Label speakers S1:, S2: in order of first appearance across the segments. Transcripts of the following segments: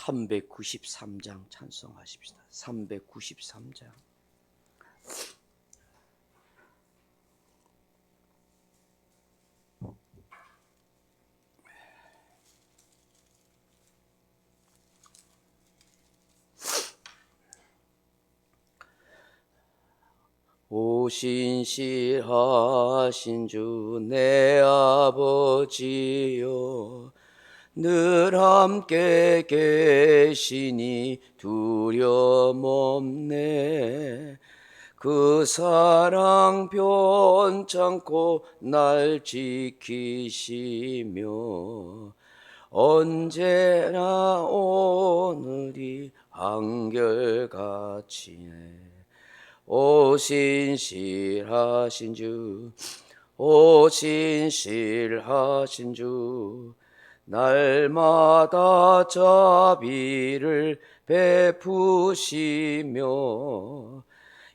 S1: 393장 찬송하십시다. 393장. 오신실하신 주 내 아버지여, 늘 함께 계시니 두려움 없네. 그 사랑 변찮고 날 지키시며 언제나 오늘이 한결같이네. 오신실하신 주, 오신실하신 주, 날마다 자비를 베푸시며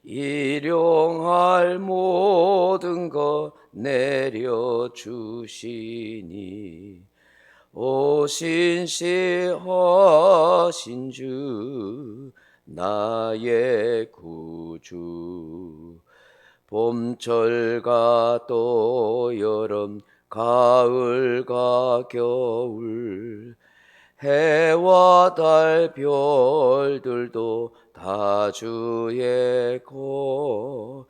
S1: 일용할 모든 것 내려주시니 오신실하신 주 나의 구주. 봄철과 또 여름 가을과 겨울 해와 달 별들도 다 주의 것.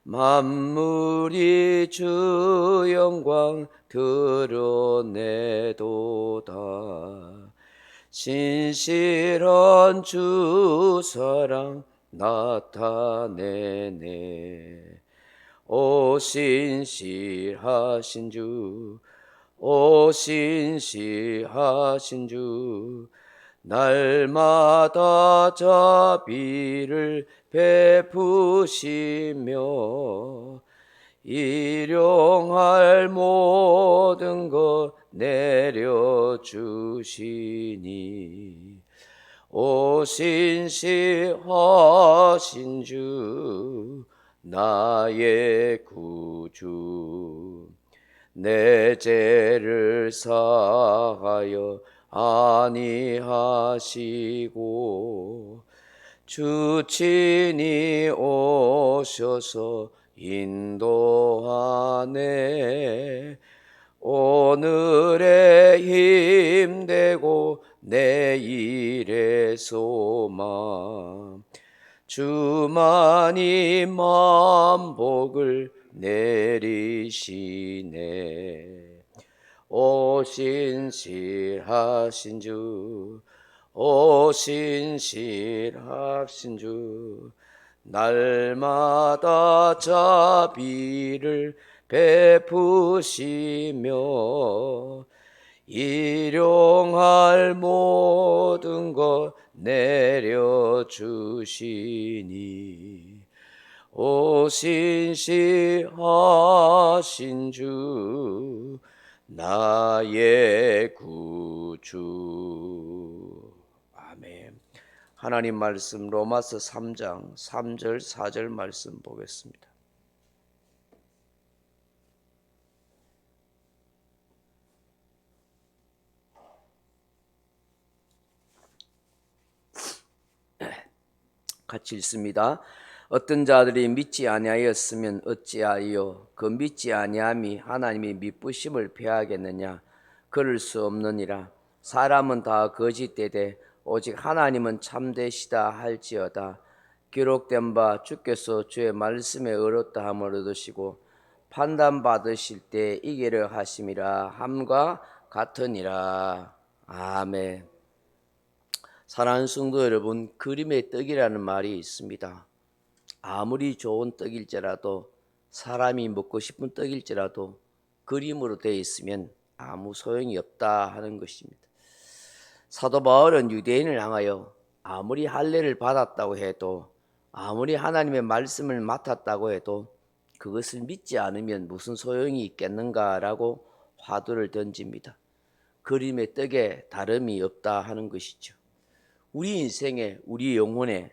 S1: 만물이 주 영광 드러내도다. 신실한 주 사랑 나타내네. 오신실하신 주, 오신실하신 주, 날마다 자비를 베푸시며 일용할 모든 것 내려주시니 오신실하신 주 나의 구주. 내 죄를 사하여 아니하시고 주 친히 오셔서 인도하네. 오늘의 힘되고 내일의 소망, 주만이 만복을 내리시네. 오신실하신 주, 오신실하신 주, 날마다 자비를 베푸시며 일용할 모든 것 내려주시니 오신실하신 주 나의 구주. 아멘. 하나님 말씀 로마서 3장 3절 4절 말씀 보겠습니다. 같이 읽습니다. 어떤 자들이 믿지 아니하였으면 어찌하여 그 믿지 아니함이 하나님의 미쁘심을 패하겠느냐. 그럴 수 없느니라. 사람은 다 거짓되되 오직 하나님은 참되시다 할지어다. 기록된 바 주께서 주의 말씀에 의롭다 함을 얻으시고 판단받으실 때 이기려 하심이라 함과 같으니라. 아멘. 사랑하는 성도 여러분, 그림의 떡이라는 말이 있습니다. 아무리 좋은 떡일지라도, 사람이 먹고 싶은 떡일지라도 그림으로 되어 있으면 아무 소용이 없다 하는 것입니다. 사도 바울은 유대인을 향하여 아무리 할례를 받았다고 해도, 아무리 하나님의 말씀을 맡았다고 해도 그것을 믿지 않으면 무슨 소용이 있겠는가라고 화두를 던집니다. 그림의 떡에 다름이 없다 하는 것이죠. 우리 인생에, 우리 영혼에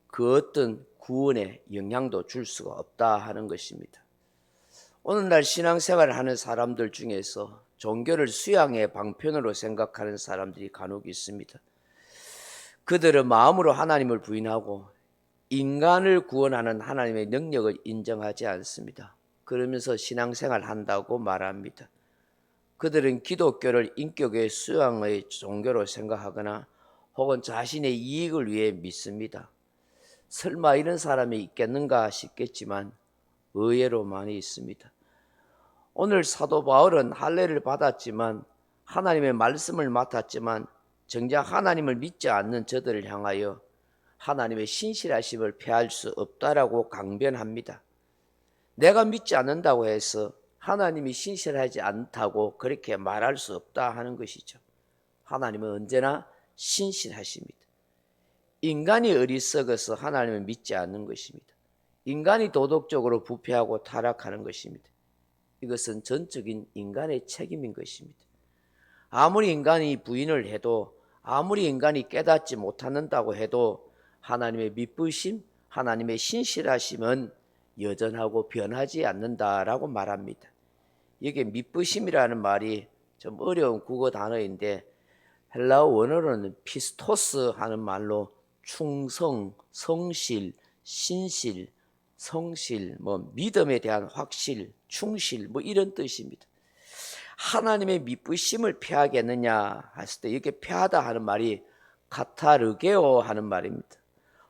S1: 그 어떤 구원에 영향도 줄 수가 없다 하는 것입니다. 오늘날 신앙생활을 하는 사람들 중에서 종교를 수양의 방편으로 생각하는 사람들이 간혹 있습니다. 그들은 마음으로 하나님을 부인하고 인간을 구원하는 하나님의 능력을 인정하지 않습니다. 그러면서 신앙생활 한다고 말합니다. 그들은 기독교를 인격의 수양의 종교로 생각하거나 혹은 자신의 이익을 위해 믿습니다. 설마 이런 사람이 있겠는가 싶겠지만 의외로 많이 있습니다. 오늘 사도 바울은 할례를 받았지만 하나님의 말씀을 맡았지만 정작 하나님을 믿지 않는 저들을 향하여 하나님의 신실하심을 폐할 수 없다라고 강변합니다. 내가 믿지 않는다고 해서 하나님이 신실하지 않다고 그렇게 말할 수 없다 하는 것이죠. 하나님은 언제나 신실하십니다. 인간이 어리석어서 하나님을 믿지 않는 것입니다. 인간이 도덕적으로 부패하고 타락하는 것입니다. 이것은 전적인 인간의 책임인 것입니다. 아무리 인간이 부인을 해도, 아무리 인간이 깨닫지 못한다고 해도 하나님의 미쁘심, 하나님의 신실하심은 여전하고 변하지 않는다라고 말합니다. 이게 미쁘심이라는 말이 좀 어려운 국어 단어인데 헬라어 원어로는 피스토스 하는 말로 충성, 성실, 신실, 성실, 믿음에 대한 확실, 충실 이런 뜻입니다. 하나님의 미쁘심을 폐하겠느냐 했을 때 이렇게 폐하다 하는 말이 카타르게오 하는 말입니다.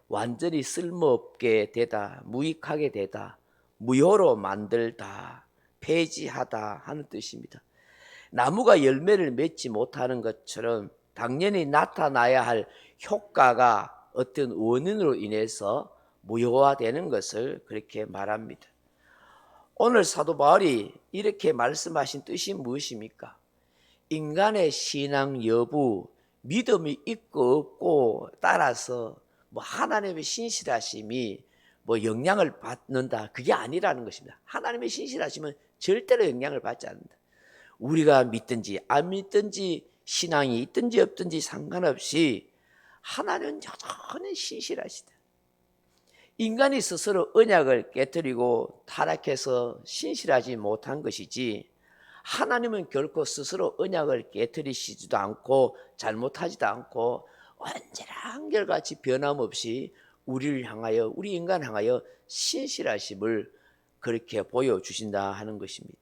S1: 완전히 쓸모없게 되다, 무익하게 되다, 무효로 만들다, 폐지하다 하는 뜻입니다. 나무가 열매를 맺지 못하는 것처럼 당연히 나타나야 할 효과가 어떤 원인으로 인해서 무효화되는 것을 그렇게 말합니다. 오늘 사도 바울이 이렇게 말씀하신 뜻이 무엇입니까? 인간의 신앙 여부, 믿음이 있고 없고 따라서 하나님의 신실하심이 영향을 받는다, 그게 아니라는 것입니다. 하나님의 신실하심은 절대로 영향을 받지 않는다. 우리가 믿든지 안 믿든지 신앙이 있든지 없든지 상관없이 하나님은 여전히 신실하시다. 인간이 스스로 언약을 깨뜨리고 타락해서 신실하지 못한 것이지 하나님은 결코 스스로 언약을 깨뜨리시지도 않고 잘못하지도 않고 언제나 한결같이 변함없이 우리를 향하여, 우리 인간 향하여 신실하심을 그렇게 보여주신다 하는 것입니다.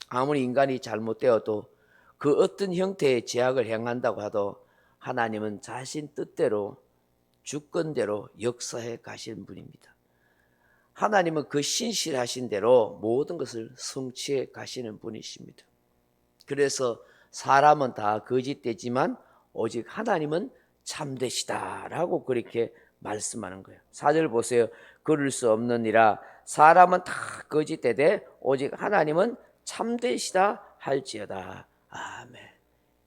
S1: 아무리 인간이 잘못되어도 그 어떤 형태의 죄악을 행한다고 하도 하나님은 자신 뜻대로 주권대로 역사해 가시는 분입니다. 하나님은 그 신실하신 대로 모든 것을 성취해 가시는 분이십니다. 그래서 사람은 다 거짓되지만 오직 하나님은 참되시다라고 그렇게 말씀하는 거예요. 4절 보세요. 그럴 수 없느니라 사람은 다 거짓되되 오직 하나님은 참되시다 할지어다. 아멘.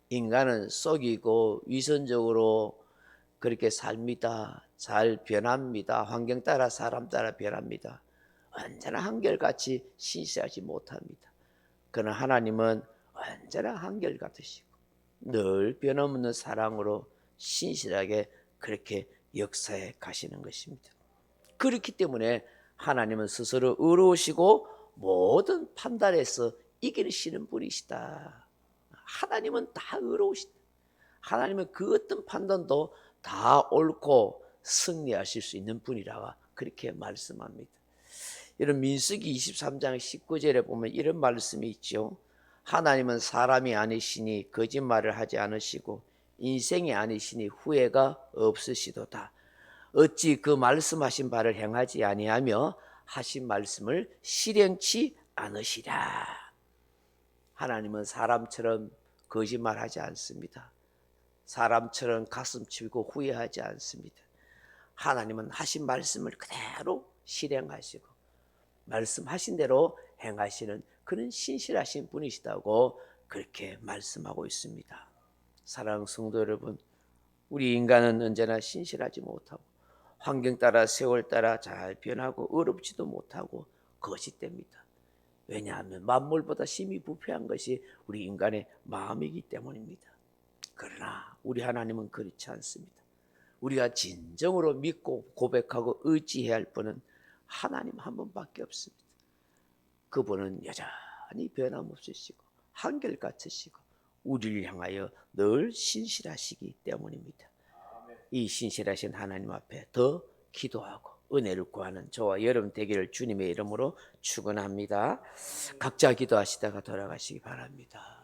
S1: 인간은 속이고 위선적으로 그렇게 삽니다. 잘 변합니다. 환경 따라 사람 따라 변합니다. 언제나 한결같이 신실하지 못합니다. 그러나 하나님은 언제나 한결같으시고 늘 변함없는 사랑으로 신실하게 그렇게 역사해 가시는 것입니다. 그렇기 때문에 하나님은 스스로 의로우시고 모든 판단에서 이기시는 분이시다. 하나님은 다 의로우시다. 하나님은 그 어떤 판단도 다 옳고 승리하실 수 있는 분이라고 그렇게 말씀합니다. 이런 민수기 23장 19절에 보면 이런 말씀이 있죠. 하나님은 사람이 아니시니 거짓말을 하지 않으시고 인생이 아니시니 후회가 없으시도다. 어찌 그 말씀하신 바를 행하지 아니하며 하신 말씀을 실행치 않으시랴. 하나님은 사람처럼 거짓말하지 않습니다. 사람처럼 가슴 치고 후회하지 않습니다. 하나님은 하신 말씀을 그대로 실행하시고 말씀하신 대로 행하시는 그런 신실하신 분이시다고 그렇게 말씀하고 있습니다. 사랑하는 성도 여러분, 우리 인간은 언제나 신실하지 못하고 환경 따라 세월 따라 잘 변하고 어렵지도 못하고 거짓됩니다. 왜냐하면 만물보다 심히 부패한 것이 우리 인간의 마음이기 때문입니다. 그러나 우리 하나님은 그렇지 않습니다. 우리가 진정으로 믿고 고백하고 의지해야 할 분은 하나님 한 분밖에 없습니다. 그분은 여전히 변함없으시고 한결같으시고 우리를 향하여 늘 신실하시기 때문입니다. 이 신실하신 하나님 앞에 더 기도하고 은혜를 구하는 저와 여러분 되기를 주님의 이름으로 축원합니다. 각자 기도하시다가 돌아가시기 바랍니다.